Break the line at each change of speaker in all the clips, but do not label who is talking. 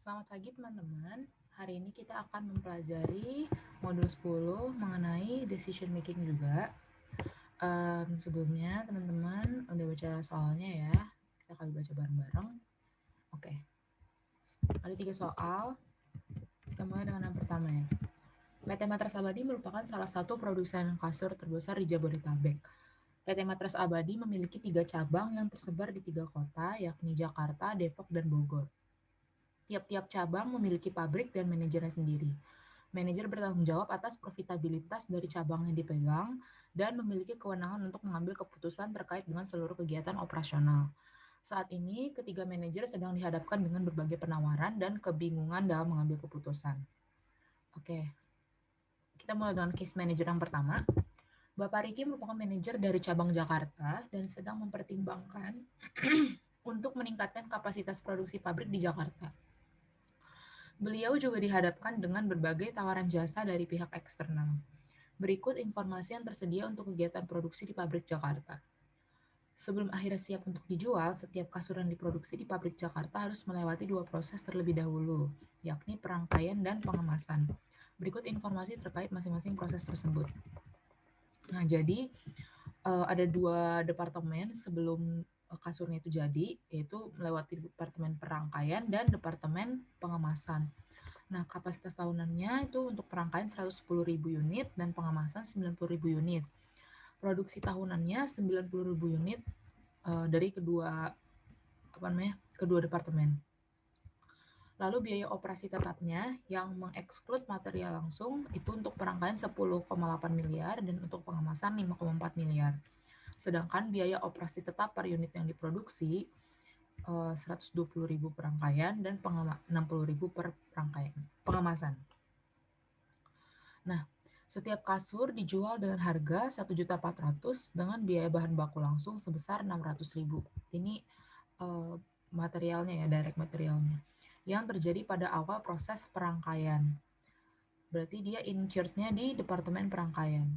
Selamat pagi teman-teman. Hari ini kita akan mempelajari modul 10 mengenai decision making juga. Sebelumnya teman-teman udah baca soalnya ya. Kita akan baca bareng-bareng. Oke. Ada 3 soal. Kita mulai dengan yang pertama ya. PT Matras Abadi merupakan salah satu produsen kasur terbesar di Jabodetabek. PT Matras Abadi memiliki 3 cabang yang tersebar di 3 kota, yakni Jakarta, Depok, dan Bogor. Tiap-tiap cabang memiliki pabrik dan manajernya sendiri. Manajer bertanggung jawab atas profitabilitas dari cabang yang dipegang dan memiliki kewenangan untuk mengambil keputusan terkait dengan seluruh kegiatan operasional. Saat ini, ketiga manajer sedang dihadapkan dengan berbagai penawaran dan kebingungan dalam mengambil keputusan. Oke, kita mulai dengan case manager yang pertama. Bapak Riki merupakan manajer dari cabang Jakarta dan sedang mempertimbangkan untuk meningkatkan kapasitas produksi pabrik di Jakarta. Beliau juga dihadapkan dengan berbagai tawaran jasa dari pihak eksternal. Berikut informasi yang tersedia untuk kegiatan produksi di pabrik Jakarta. Sebelum akhirnya siap untuk dijual, setiap kasur yang diproduksi di pabrik Jakarta harus melewati 2 proses terlebih dahulu, yakni perangkaian dan pengemasan. Berikut informasi terkait masing-masing proses tersebut. Nah, jadi ada 2 departemen sebelum kasurnya itu jadi, yaitu melewati departemen perangkaian dan departemen pengemasan. Nah, kapasitas tahunannya itu untuk perangkaian 110.000 unit dan pengemasan 90.000 unit. Produksi tahunannya 90.000 unit dari kedua departemen. Lalu biaya operasi tetapnya yang mengeksklud material langsung itu untuk perangkaian 10,8 miliar dan untuk pengemasan 5,4 miliar. Sedangkan biaya operasi tetap per unit yang diproduksi 120.000 perangkaian dan 60.000 per pengemasan. Nah, setiap kasur dijual dengan harga 1.400.000 dengan biaya bahan baku langsung sebesar 600.000. Ini materialnya ya, direct materialnya. Yang terjadi pada awal proses perangkaian. Berarti dia incurred-nya di departemen perangkaian.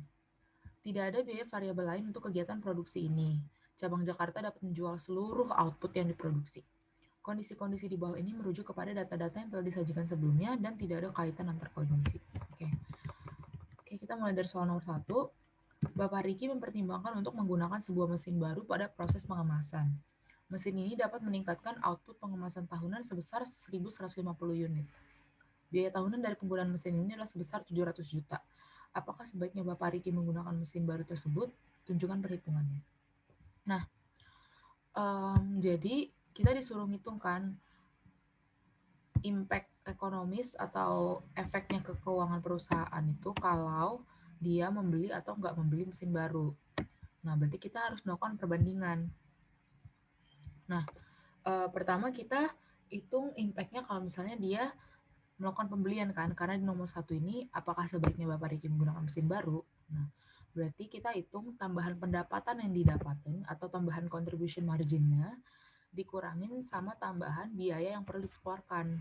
Tidak ada biaya variabel lain untuk kegiatan produksi ini. Cabang Jakarta dapat menjual seluruh output yang diproduksi. Kondisi-kondisi di bawah ini merujuk kepada data-data yang telah disajikan sebelumnya dan tidak ada kaitan antar kondisi. Oke, kita mulai dari soal nomor 1. Bapak Riki mempertimbangkan untuk menggunakan sebuah mesin baru pada proses pengemasan. Mesin ini dapat meningkatkan output pengemasan tahunan sebesar 1.150 unit. Biaya tahunan dari penggunaan mesin ini adalah sebesar 700 juta. Apakah sebaiknya Bapak Riki menggunakan mesin baru tersebut? Tunjukkan perhitungannya. Nah, jadi kita disuruh ngitungkan impact ekonomis atau efeknya ke keuangan perusahaan itu kalau dia membeli atau nggak membeli mesin baru. Nah, berarti kita harus melakukan perbandingan. Nah, pertama kita hitung impact-nya kalau misalnya dia melakukan pembelian kan, karena di nomor 1 ini apakah sebaiknya Bapak Riki menggunakan mesin baru. Nah, berarti kita hitung tambahan pendapatan yang didapatkan atau tambahan contribution margin-nya dikurangin sama tambahan biaya yang perlu dikeluarkan,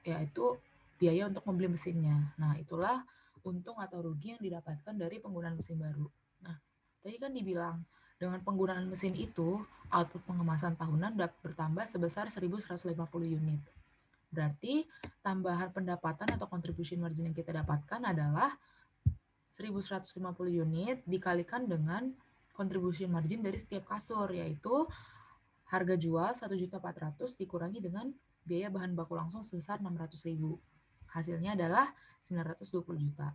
yaitu biaya untuk membeli mesinnya. Nah, itulah untung atau rugi yang didapatkan dari penggunaan mesin baru. Nah, tadi kan dibilang dengan penggunaan mesin itu, output pengemasan tahunan dapat bertambah sebesar 1.150 unit. Berarti tambahan pendapatan atau contribution margin yang kita dapatkan adalah 1.150 unit dikalikan dengan contribution margin dari setiap kasur, yaitu harga jual 1.400.000 dikurangi dengan biaya bahan baku langsung sebesar 600.000. Hasilnya adalah 920 juta.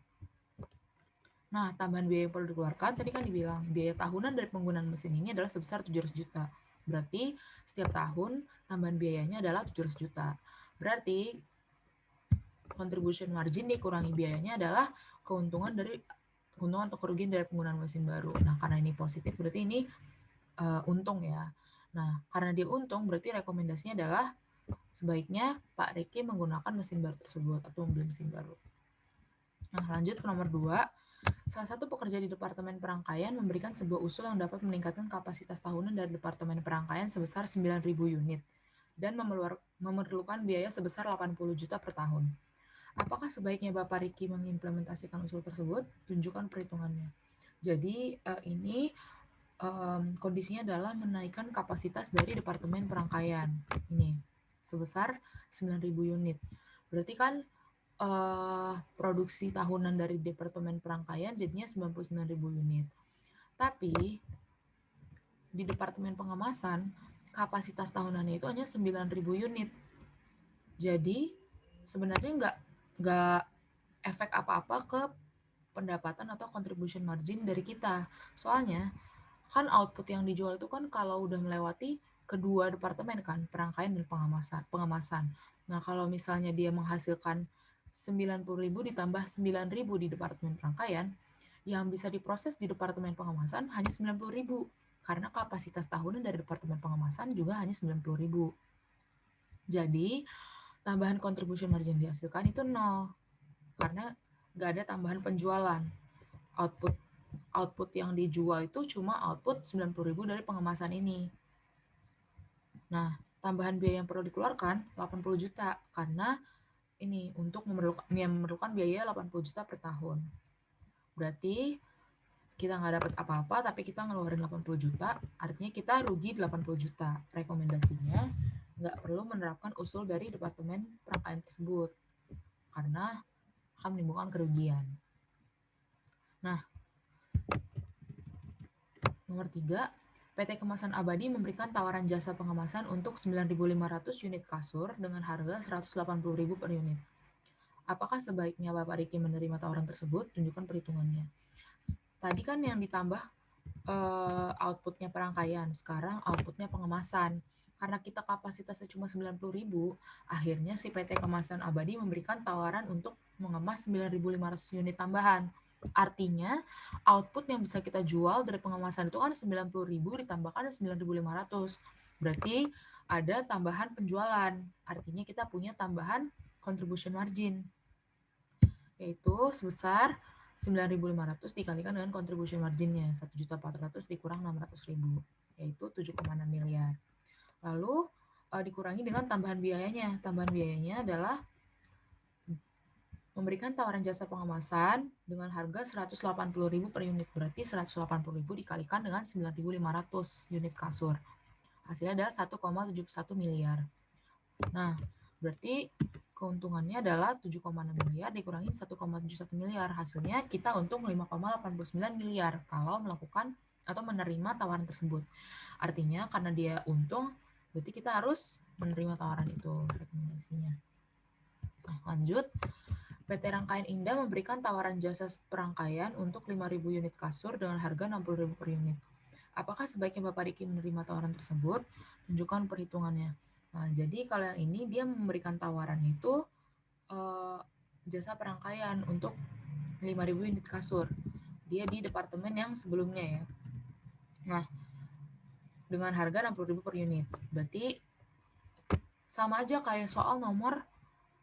Nah, tambahan biaya yang perlu dikeluarkan, tadi kan dibilang biaya tahunan dari penggunaan mesin ini adalah sebesar 700 juta. Berarti setiap tahun tambahan biayanya adalah 700 juta. Berarti contribution margin dikurangi biayanya adalah keuntungan atau kerugian dari penggunaan mesin baru. Nah, karena ini positif, berarti ini untung ya. Nah, karena dia untung, berarti rekomendasinya adalah sebaiknya Pak Riki menggunakan mesin baru tersebut atau membeli mesin baru. Nah, lanjut ke nomor 2. Salah satu pekerja di Departemen Perangkaian memberikan sebuah usul yang dapat meningkatkan kapasitas tahunan dari Departemen Perangkaian sebesar 9.000 unit dan memerlukan biaya sebesar 80 juta per tahun. Apakah sebaiknya Bapak Riki mengimplementasikan usul tersebut? Tunjukkan perhitungannya. Jadi ini kondisinya adalah menaikkan kapasitas dari Departemen Perangkaian. Ini. sebesar 9.000 unit. Berarti kan produksi tahunan dari Departemen Perangkaian jadinya 99.000 unit. Tapi di Departemen Pengemasan kapasitas tahunannya itu hanya 9.000 unit. Jadi sebenarnya nggak efek apa-apa ke pendapatan atau contribution margin dari kita. Soalnya kan output yang dijual itu kan kalau udah melewati kedua departemen kan, perangkaian dan pengemasan. Nah, kalau misalnya dia menghasilkan 90.000 ditambah 9.000 di departemen perangkaian, yang bisa diproses di departemen pengemasan hanya 90.000 karena kapasitas tahunan dari departemen pengemasan juga hanya 90.000. Jadi, tambahan contribution margin dihasilkan itu 0 karena nggak ada tambahan penjualan. Output yang dijual itu cuma output 90.000 dari pengemasan ini. Nah, tambahan biaya yang perlu dikeluarkan 80 juta karena ini untuk memerlukan biaya 80 juta per tahun. Berarti kita nggak dapat apa-apa tapi kita ngeluarin 80 juta, artinya kita rugi 80 juta. Rekomendasinya nggak perlu menerapkan usul dari Departemen Perangkaian tersebut karena akan menimbulkan kerugian. Nah, nomor 3, PT Kemasan Abadi memberikan tawaran jasa pengemasan untuk 9.500 unit kasur dengan harga 180.000 per unit. Apakah sebaiknya Bapak Riki menerima tawaran tersebut? Tunjukkan perhitungannya. Tadi kan yang ditambah outputnya perangkaian, sekarang outputnya pengemasan. Karena kita kapasitasnya cuma 90.000, akhirnya si PT Kemasan Abadi memberikan tawaran untuk mengemas 9.500 unit tambahan. Artinya, output yang bisa kita jual dari pengemasan itu kan 90.000 ditambahkan 9.500. Berarti ada tambahan penjualan. Artinya kita punya tambahan contribution margin, yaitu sebesar 9.500 dikalikan dengan contribution marginnya 1.400.000 dikurang 600.000, yaitu 7,6 miliar. Lalu dikurangi dengan tambahan biayanya. Tambahan biayanya adalah memberikan tawaran jasa pengemasan dengan harga 180.000 per unit. Berarti 180.000 dikalikan dengan 9.500 unit kasur. Hasilnya adalah 1,71 miliar. Nah, berarti keuntungannya adalah 7,6 miliar dikurangi 1,71 miliar. Hasilnya kita untung 5,89 miliar kalau melakukan atau menerima tawaran tersebut. Artinya karena dia untung, berarti kita harus menerima tawaran itu, rekomendasinya. Nah, lanjut. PT Rangkaian Indah memberikan tawaran jasa perangkaian untuk 5.000 unit kasur dengan harga 60.000 per unit. Apakah sebaiknya Bapak Riki menerima tawaran tersebut? Tunjukkan perhitungannya. Nah, jadi kalau yang ini dia memberikan tawaran itu jasa perangkaian untuk 5.000 unit kasur. Dia di departemen yang sebelumnya ya. Nah, dengan harga 60.000 per unit. Berarti sama aja kayak soal nomor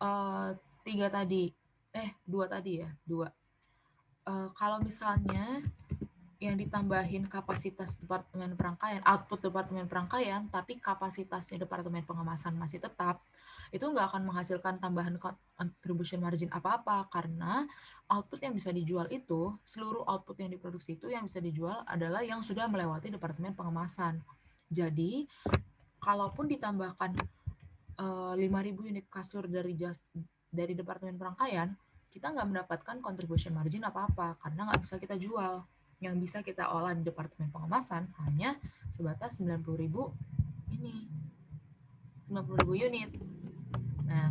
3 tadi. 2 tadi ya, 2. Kalau misalnya yang ditambahin kapasitas departemen perangkaian, output departemen perangkaian, tapi kapasitasnya departemen pengemasan masih tetap, itu nggak akan menghasilkan tambahan contribution margin apa-apa, karena output yang bisa dijual itu, seluruh output yang diproduksi itu yang bisa dijual adalah yang sudah melewati departemen pengemasan. Jadi, kalaupun ditambahkan 5.000 unit kasur dari departemen perangkaian, kita nggak mendapatkan contribution margin apa-apa, karena nggak bisa kita jual. Yang bisa kita olah di departemen pengemasan hanya sebatas 90.000 unit. Nah,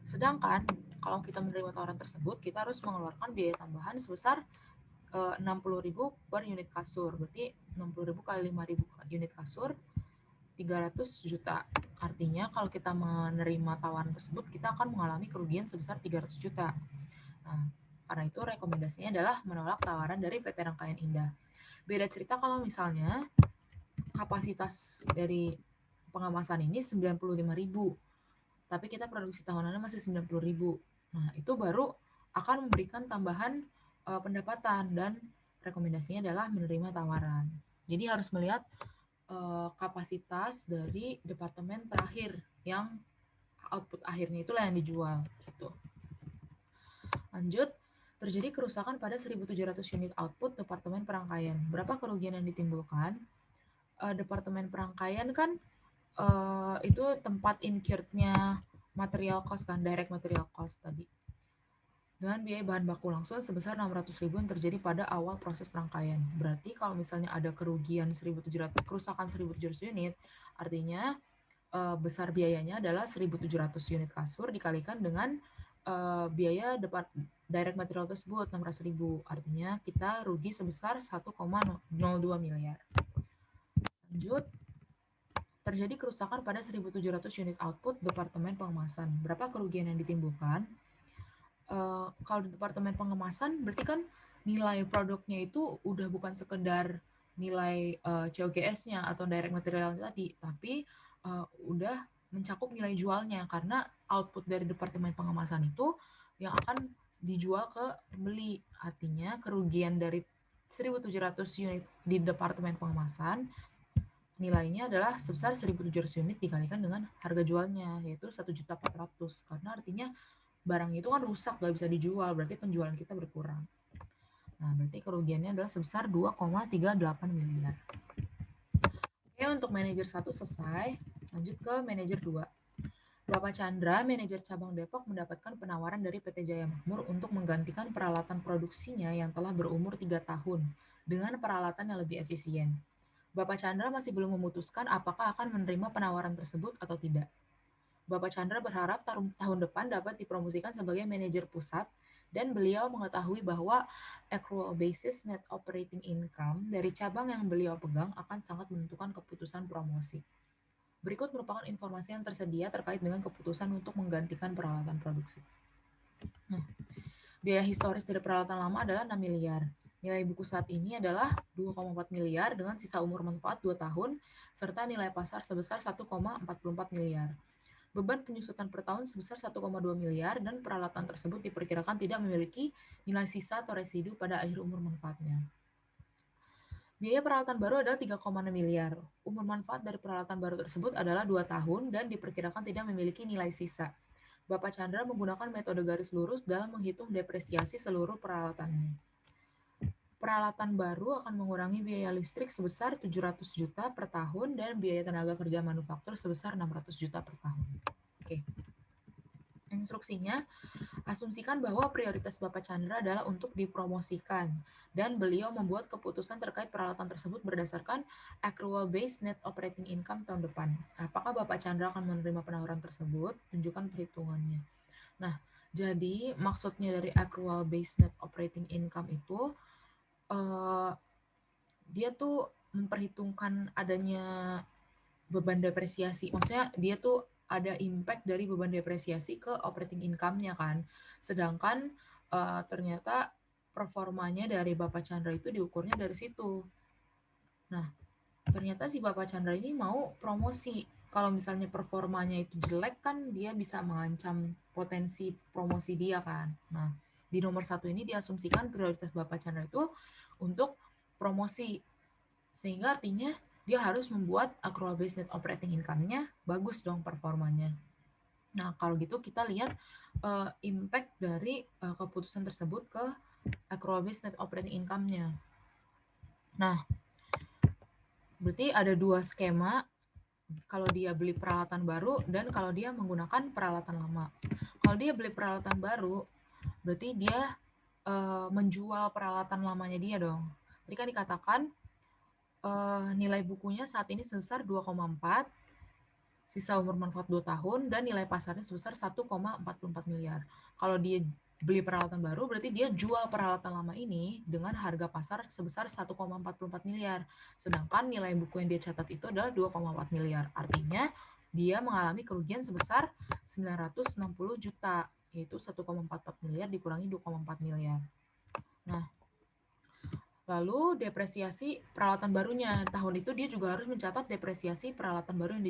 sedangkan kalau kita menerima tawaran tersebut, kita harus mengeluarkan biaya tambahan sebesar 60.000 per unit kasur. Berarti 60.000 kali 5.000 unit kasur 300 juta. Artinya kalau kita menerima tawaran tersebut, kita akan mengalami kerugian sebesar 300 juta. Nah, karena itu rekomendasinya adalah menolak tawaran dari PT Rangkaian Indah. Beda cerita kalau misalnya kapasitas dari pengemasan ini 95.000, tapi kita produksi tahunannya masih 90.000. Nah, itu baru akan memberikan tambahan pendapatan dan rekomendasinya adalah menerima tawaran. Jadi harus melihat kapasitas dari departemen terakhir yang output akhirnya itulah yang dijual gitu. Lanjut, terjadi kerusakan pada 1.700 unit output departemen perangkaian. Berapa kerugian yang ditimbulkan? Departemen perangkaian kan itu tempat incurred-nya material cost kan, direct material cost tadi. Dengan biaya bahan baku langsung sebesar 600.000 yang terjadi pada awal proses perangkaian. Berarti kalau misalnya ada kerugian 1.700, kerusakan 1.700 unit, artinya besar biayanya adalah 1.700 unit kasur dikalikan dengan biaya direct material tersebut 600.000. Artinya kita rugi sebesar 1,02 miliar. Lanjut, terjadi kerusakan pada 1.700 unit output Departemen Pengemasan. Berapa kerugian yang ditimbulkan? Kalau di Departemen Pengemasan berarti kan nilai produknya itu udah bukan sekedar nilai COGS-nya atau direct material tadi, tapi udah mencakup nilai jualnya karena output dari Departemen Pengemasan itu yang akan dijual ke pembeli. Artinya kerugian dari 1.700 unit di Departemen Pengemasan nilainya adalah sebesar 1.700 unit dikalikan dengan harga jualnya, yaitu 1.400.000. Karena artinya barang itu kan rusak, nggak bisa dijual, berarti penjualan kita berkurang. Nah, berarti kerugiannya adalah sebesar 2,38 miliar. Oke, untuk manajer 1 selesai. Lanjut ke manajer 2. Bapak Chandra, manajer cabang Depok, mendapatkan penawaran dari PT Jaya Makmur untuk menggantikan peralatan produksinya yang telah berumur 3 tahun dengan peralatan yang lebih efisien. Bapak Chandra masih belum memutuskan apakah akan menerima penawaran tersebut atau tidak. Bapak Chandra berharap tahun depan dapat dipromosikan sebagai manajer pusat dan beliau mengetahui bahwa accrual basis net operating income dari cabang yang beliau pegang akan sangat menentukan keputusan promosi. Berikut merupakan informasi yang tersedia terkait dengan keputusan untuk menggantikan peralatan produksi. Nah, biaya historis dari peralatan lama adalah 6 miliar. Nilai buku saat ini adalah 2,4 miliar dengan sisa umur manfaat 2 tahun, serta nilai pasar sebesar 1,44 miliar. Beban penyusutan per tahun sebesar 1,2 miliar dan peralatan tersebut diperkirakan tidak memiliki nilai sisa atau residu pada akhir umur manfaatnya. Biaya peralatan baru adalah 3,6 miliar. Umur manfaat dari peralatan baru tersebut adalah 2 tahun dan diperkirakan tidak memiliki nilai sisa. Bapak Chandra menggunakan metode garis lurus dalam menghitung depresiasi seluruh peralatannya. Peralatan baru akan mengurangi biaya listrik sebesar 700 juta per tahun dan biaya tenaga kerja manufaktur sebesar 600 juta per tahun. Oke. Instruksinya, asumsikan bahwa prioritas Bapak Chandra adalah untuk dipromosikan dan beliau membuat keputusan terkait peralatan tersebut berdasarkan accrual based net operating income tahun depan. Apakah Bapak Chandra akan menerima penawaran tersebut? Tunjukkan perhitungannya. Nah, jadi maksudnya dari accrual based net operating income itu dia tuh memperhitungkan adanya beban depresiasi. Maksudnya dia tuh ada impact dari beban depresiasi ke operating income-nya kan. Sedangkan ternyata performanya dari Bapak Chandra itu diukurnya dari situ. Nah, ternyata si Bapak Chandra ini mau promosi. Kalau misalnya performanya itu jelek kan dia bisa mengancam potensi promosi dia kan. Nah, di nomor 1 ini diasumsikan prioritas Bapak Chandra itu untuk promosi. Sehingga artinya dia harus membuat accrual based net operating income-nya bagus dong performanya. Nah, kalau gitu kita lihat impact dari keputusan tersebut ke accrual based net operating income-nya. Nah, berarti ada 2 skema kalau dia beli peralatan baru dan kalau dia menggunakan peralatan lama. Kalau dia beli peralatan baru, berarti dia menjual peralatan lamanya dia dong. Tadi kan dikatakan nilai bukunya saat ini sebesar 2,4, sisa umur manfaat 2 tahun, dan nilai pasarnya sebesar 1,44 miliar. Kalau dia beli peralatan baru, berarti dia jual peralatan lama ini dengan harga pasar sebesar 1,44 miliar. Sedangkan nilai buku yang dia catat itu adalah 2,4 miliar. Artinya, dia mengalami kerugian sebesar 960 juta, yaitu 1,44 miliar dikurangi 2,4 miliar. Nah, lalu depresiasi peralatan barunya. Tahun itu dia juga harus mencatat depresiasi peralatan baru yang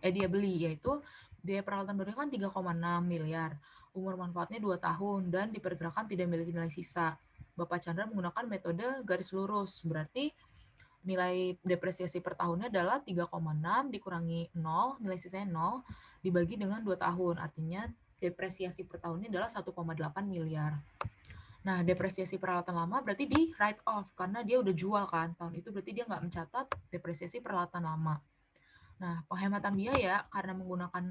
dia beli, yaitu biaya peralatan baru kan 3,6 miliar. Umur manfaatnya 2 tahun dan diperkirakan tidak memiliki nilai sisa. Bapak Chandra menggunakan metode garis lurus. Berarti nilai depresiasi per tahunnya adalah 3,6 dikurangi 0, nilai sisanya 0, dibagi dengan 2 tahun. Artinya depresiasi per tahunnya adalah 1,8 miliar. Nah, depresiasi peralatan lama berarti di write off karena dia udah jual kan tahun itu, berarti dia nggak mencatat depresiasi peralatan lama. Nah, penghematan biaya karena menggunakan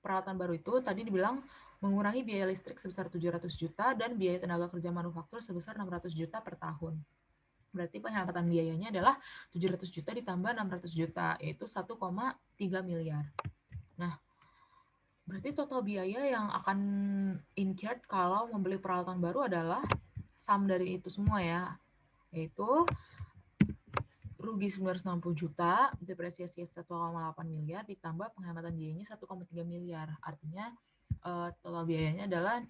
peralatan baru itu tadi dibilang mengurangi biaya listrik sebesar 700 juta dan biaya tenaga kerja manufaktur sebesar 600 juta per tahun. Berarti penghematan biayanya adalah 700 juta ditambah 600 juta, yaitu 1,3 miliar. Nah, berarti total biaya yang akan incurred kalau membeli peralatan baru adalah sum dari itu semua ya, yaitu rugi 960 juta, depresiasi 1,8 miliar, ditambah penghematan biayanya 1,3 miliar. Artinya total biayanya adalah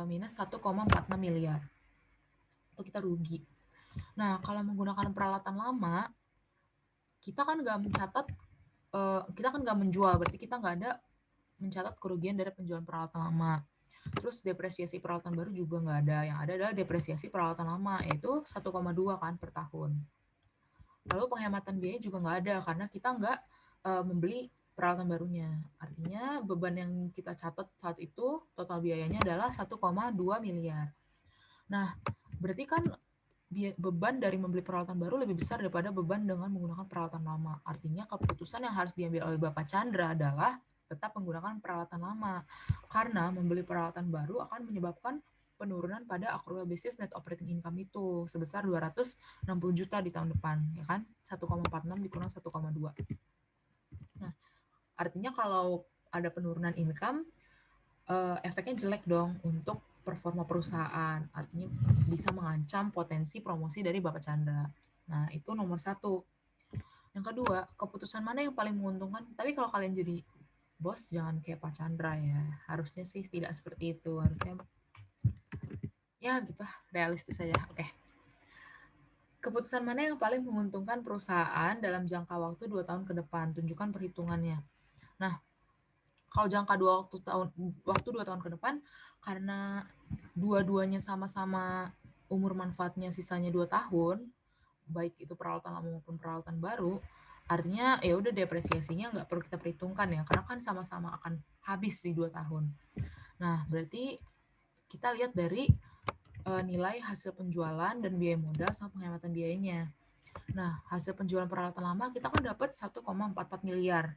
minus 1,46 miliar. Atau kita rugi. Nah, kalau menggunakan peralatan lama, kita kan nggak mencatat, kita kan nggak menjual, berarti kita nggak ada mencatat kerugian dari penjualan peralatan lama. Terus depresiasi peralatan baru juga nggak ada. Yang ada adalah depresiasi peralatan lama, yaitu 1,2 kan per tahun. Lalu penghematan biaya juga nggak ada, karena kita nggak membeli peralatan barunya. Artinya beban yang kita catat saat itu, total biayanya adalah 1,2 miliar. Nah, berarti kan beban dari membeli peralatan baru lebih besar daripada beban dengan menggunakan peralatan lama. Artinya keputusan yang harus diambil oleh Bapak Chandra adalah tetap menggunakan peralatan lama. Karena membeli peralatan baru akan menyebabkan penurunan pada accrual basis net operating income itu sebesar 260 juta di tahun depan, ya kan? 1,46 dikurang 1,2. Nah, artinya kalau ada penurunan income, efeknya jelek dong untuk performa perusahaan, artinya bisa mengancam potensi promosi dari Bapak Chandra. Nah, itu nomor 1. Yang kedua, keputusan mana yang paling menguntungkan? Tapi kalau kalian jadi bos, jangan kayak Pak Chandra ya. Harusnya sih tidak seperti itu. Harusnya, ya gitu, realistis saja. Oke. Keputusan mana yang paling menguntungkan perusahaan dalam jangka waktu 2 tahun ke depan? Tunjukkan perhitungannya. Nah, kalau jangka 2 tahun ke depan, karena dua-duanya sama-sama umur manfaatnya sisanya 2 tahun, baik itu peralatan lama maupun peralatan baru, artinya ya udah depresiasinya nggak perlu kita perhitungkan ya, karena kan sama-sama akan habis di 2 tahun. Nah, berarti kita lihat dari nilai hasil penjualan dan biaya modal sama penghematan biayanya. Nah, hasil penjualan peralatan lama kita kan dapat 1,44 miliar.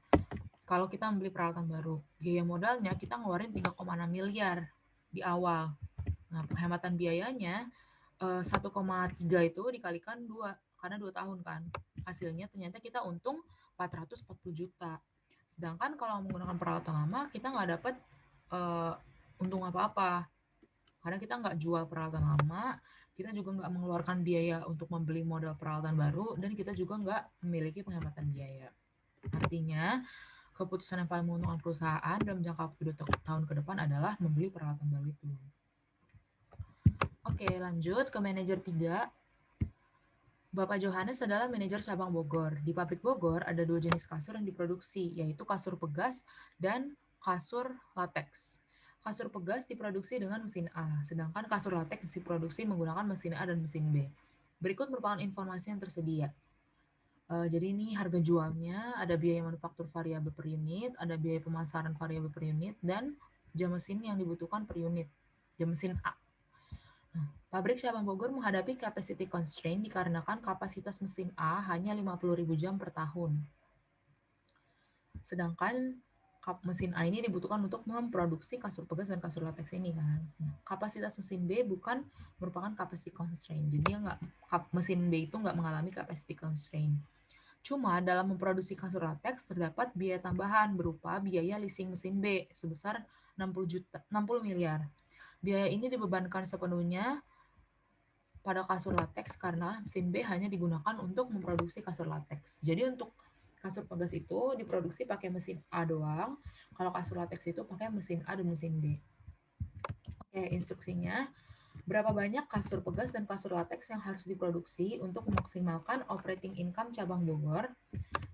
Kalau kita membeli peralatan baru, biaya modalnya kita ngeluarin 3,6 miliar di awal. Nah, penghematan biayanya 1,3 itu dikalikan 2, karena 2 tahun kan. Hasilnya ternyata kita untung 440 juta. Sedangkan kalau menggunakan peralatan lama, kita nggak dapat untung apa-apa. Karena kita nggak jual peralatan lama, kita juga nggak mengeluarkan biaya untuk membeli modal peralatan baru, dan kita juga nggak memiliki penghematan biaya. Artinya, keputusan yang paling menguntungkan perusahaan dalam jangka waktu 2 tahun ke depan adalah membeli peralatan baru itu. Oke, lanjut ke manajer 3. Bapak Johannes adalah manajer cabang Bogor. Di pabrik Bogor ada 2 jenis kasur yang diproduksi, yaitu kasur pegas dan kasur latex. Kasur pegas diproduksi dengan mesin A, sedangkan kasur latex diproduksi menggunakan mesin A dan mesin B. Berikut merupakan informasi yang tersedia. Jadi ini harga jualnya, ada biaya manufaktur variabel per unit, ada biaya pemasaran variabel per unit, dan jam mesin yang dibutuhkan per unit, jam mesin A. Nah, pabrik cabang Bogor menghadapi capacity constraint dikarenakan kapasitas mesin A hanya 50.000 jam per tahun. Sedangkan mesin A ini dibutuhkan untuk memproduksi kasur pegas dan kasur latex ini kan. Nah, kapasitas mesin B bukan merupakan capacity constraint. Jadi mesin B itu nggak mengalami capacity constraint. Cuma dalam memproduksi kasur latex terdapat biaya tambahan berupa biaya leasing mesin B sebesar 60 miliar. Biaya ini dibebankan sepenuhnya pada kasur latex karena mesin B hanya digunakan untuk memproduksi kasur latex. Jadi untuk kasur pegas itu diproduksi pakai mesin A doang, kalau kasur latex itu pakai mesin A dan mesin B. Oke, instruksinya. Berapa banyak kasur pegas dan kasur latex yang harus diproduksi untuk memaksimalkan operating income cabang Bogor?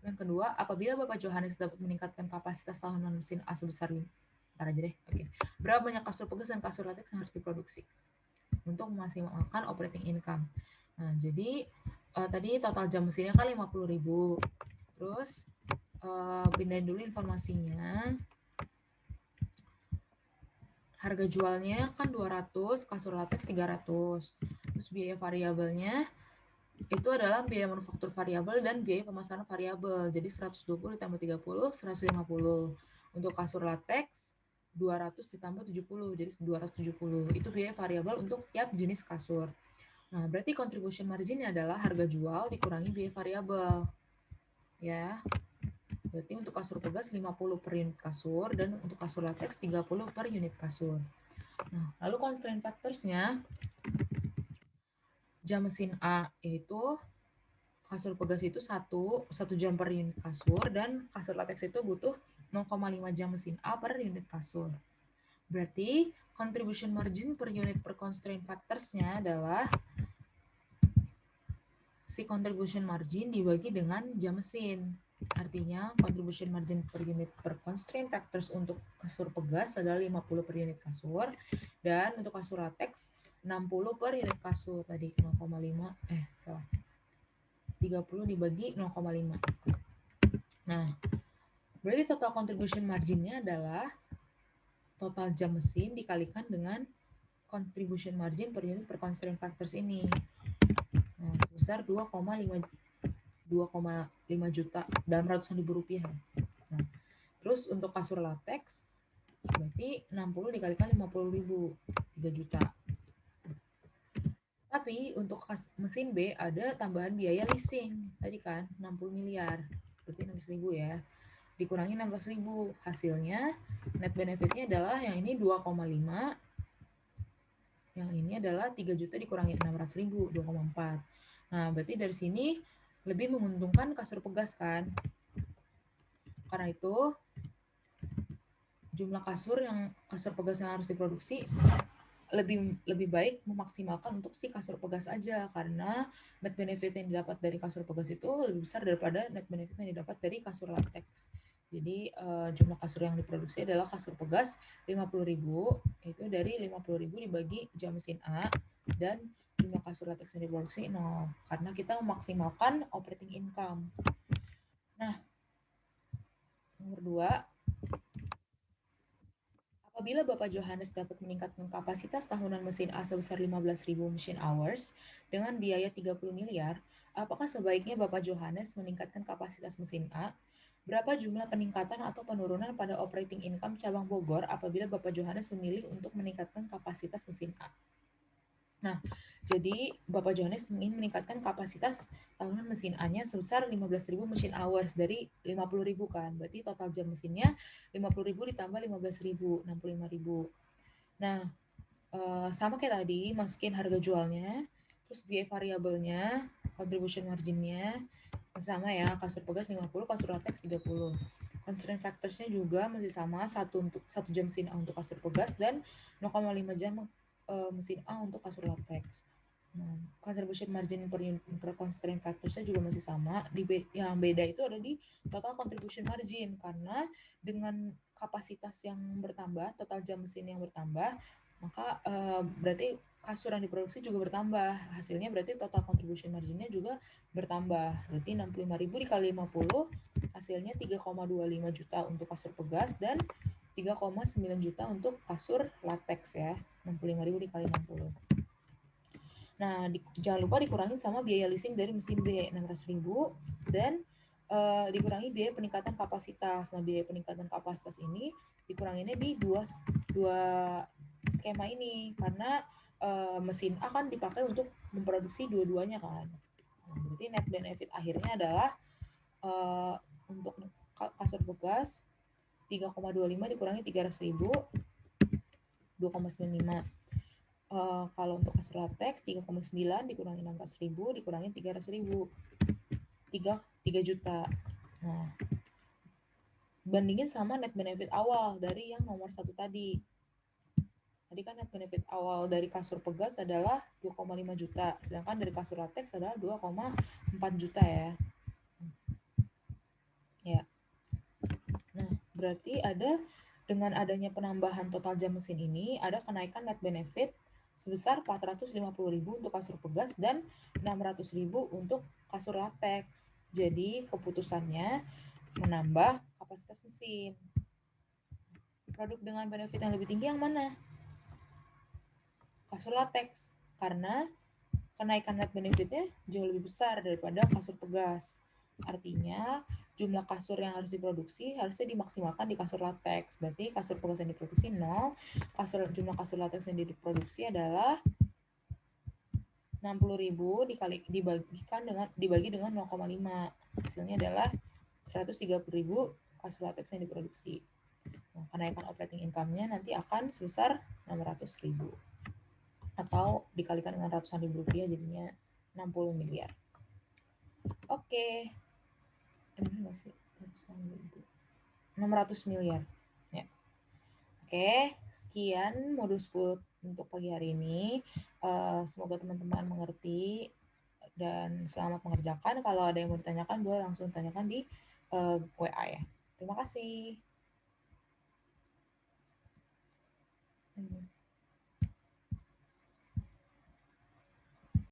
Yang kedua, apabila Bapak Johannes dapat meningkatkan kapasitas tahunan mesin A sebesar ntar aja deh. Oke. Berapa banyak kasur pegas dan kasur latex yang harus diproduksi untuk memaksimalkan operating income? Nah, jadi tadi total jam mesinnya kan 50.000. Terus pindahin dulu informasinya. Harga jualnya kan 200, kasur latex 300. Terus biaya variabelnya itu adalah biaya manufaktur variabel dan biaya pemasaran variabel. Jadi 120 ditambah 30, 150. Untuk kasur latex, 200 ditambah 70, jadi 270. Itu biaya variabel untuk tiap jenis kasur. Nah, berarti contribution margin-nya adalah harga jual dikurangi biaya variabel. Ya. Berarti untuk kasur pegas 50 per unit kasur dan untuk kasur latex 30 per unit kasur. Nah, lalu constraint factors-nya jam mesin A yaitu kasur pegas itu 1 jam per unit kasur dan kasur latex itu butuh 0,5 jam mesin A per unit kasur. Berarti contribution margin per unit per constraint factors-nya adalah si contribution margin dibagi dengan jam mesin. Artinya contribution margin per unit per constraint factors untuk kasur pegas adalah 50 per unit kasur dan untuk kasur latex 60 per unit kasur tadi 0,5 salah. 30 dibagi 0,5. Nah, berarti total contribution margin-nya adalah total jam mesin dikalikan dengan contribution margin per unit per constraint factors ini. Nah, sebesar 2,5 juta dalam ratusan ribu rupiah. Nah, terus untuk kasur latex berarti 60 dikalikan 50.000, 3 juta. Tapi untuk mesin B ada tambahan biaya leasing. Tadi kan 60 miliar. Berarti 16.000 ya. Dikurangi 16.000. Hasilnya net benefitnya adalah yang ini 2,5. Yang ini adalah 3 juta dikurangi 600.000, 2,4. Nah, berarti dari sini lebih menguntungkan kasur pegas kan. Karena itu jumlah kasur pegas yang harus diproduksi lebih baik memaksimalkan untuk si kasur pegas aja karena net benefit yang didapat dari kasur pegas itu lebih besar daripada net benefit yang didapat dari kasur latex. Jadi jumlah kasur yang diproduksi adalah kasur pegas 50.000, itu dari 50.000 dibagi jam mesin A dan jumlah kasur latex yang diproduksi 0 karena kita memaksimalkan operating income. Nah, nomor 2, apabila Bapak Johannes dapat meningkatkan kapasitas tahunan mesin A sebesar 15.000 mesin hours dengan biaya 30 miliar, apakah sebaiknya Bapak Johannes meningkatkan kapasitas mesin A? Berapa jumlah peningkatan atau penurunan pada operating income cabang Bogor apabila Bapak Johannes memilih untuk meningkatkan kapasitas mesin A? Nah, jadi Bapak Johannes ingin meningkatkan kapasitas tahunan mesin A-nya sebesar 15.000 mesin hours dari 50.000 kan. Berarti total jam mesinnya 50.000 ditambah 15.000, 65.000. Nah, sama kayak tadi, masukin harga jualnya, terus biaya variabelnya, contribution margin-nya, sama ya, kasur pegas 50, kasur latex 30. Constraint factors-nya juga masih sama, 1 jam mesin A untuk kasur pegas dan 0,5 jam mesin A untuk kasur latex. Nah, contribution margin per constraint factors-nya juga masih sama. Yang beda itu ada di total contribution margin karena dengan kapasitas yang bertambah, total jam mesin yang bertambah, maka berarti kasur yang diproduksi juga bertambah. Hasilnya berarti total contribution margin-nya juga bertambah. Berarti 65.000 dikali 50, hasilnya 3,25 juta untuk kasur pegas dan 3,9 juta untuk kasur latex ya. 65.000 dikali 60. Nah, jangan lupa dikurangin sama biaya leasing dari mesin B 600.000 dan dikurangi biaya peningkatan kapasitas. Nah, biaya peningkatan kapasitas ini dikuranginnya di dua skema ini karena mesin A kan dipakai untuk memproduksi dua-duanya kan. Nah, berarti net benefit akhirnya adalah untuk kasur pegas 3,25 dikurangi 300.000, 2,95. Kalau untuk kasur latex 3,9 dikurangi 600.000 dikurangi 300.000, 3 juta. Nah, bandingin sama net benefit awal dari yang nomor 1 tadi. Tadi kan net benefit awal dari kasur pegas adalah 2,5 juta, sedangkan dari kasur latex adalah 2,4 juta ya. Ya. Nah, berarti dengan adanya penambahan total jam mesin ini, ada kenaikan net benefit sebesar 450.000 untuk kasur pegas dan 600.000 untuk kasur latex. Jadi, keputusannya menambah kapasitas mesin. Produk dengan benefit yang lebih tinggi yang mana? Kasur latex. Karena kenaikan net benefitnya jauh lebih besar daripada kasur pegas. Artinya jumlah kasur yang harus diproduksi harusnya dimaksimalkan di kasur latex. Berarti kasur pegas yang diproduksi 0, jumlah kasur latex yang diproduksi adalah 60.000 dibagi dengan 0,5. Hasilnya adalah 130.000 kasur latex yang diproduksi. Nah, kenaikan operating income-nya nanti akan sebesar 600.000. Atau dikalikan dengan ratusan ribu rupiah jadinya 60 miliar. Oke. Benar nggak sih? 600 miliar. Ya. Oke, sekian modul 10 untuk pagi hari ini. Semoga teman-teman mengerti dan selamat mengerjakan. Kalau ada yang mau ditanyakan, boleh langsung tanyakan di WA ya. Terima kasih.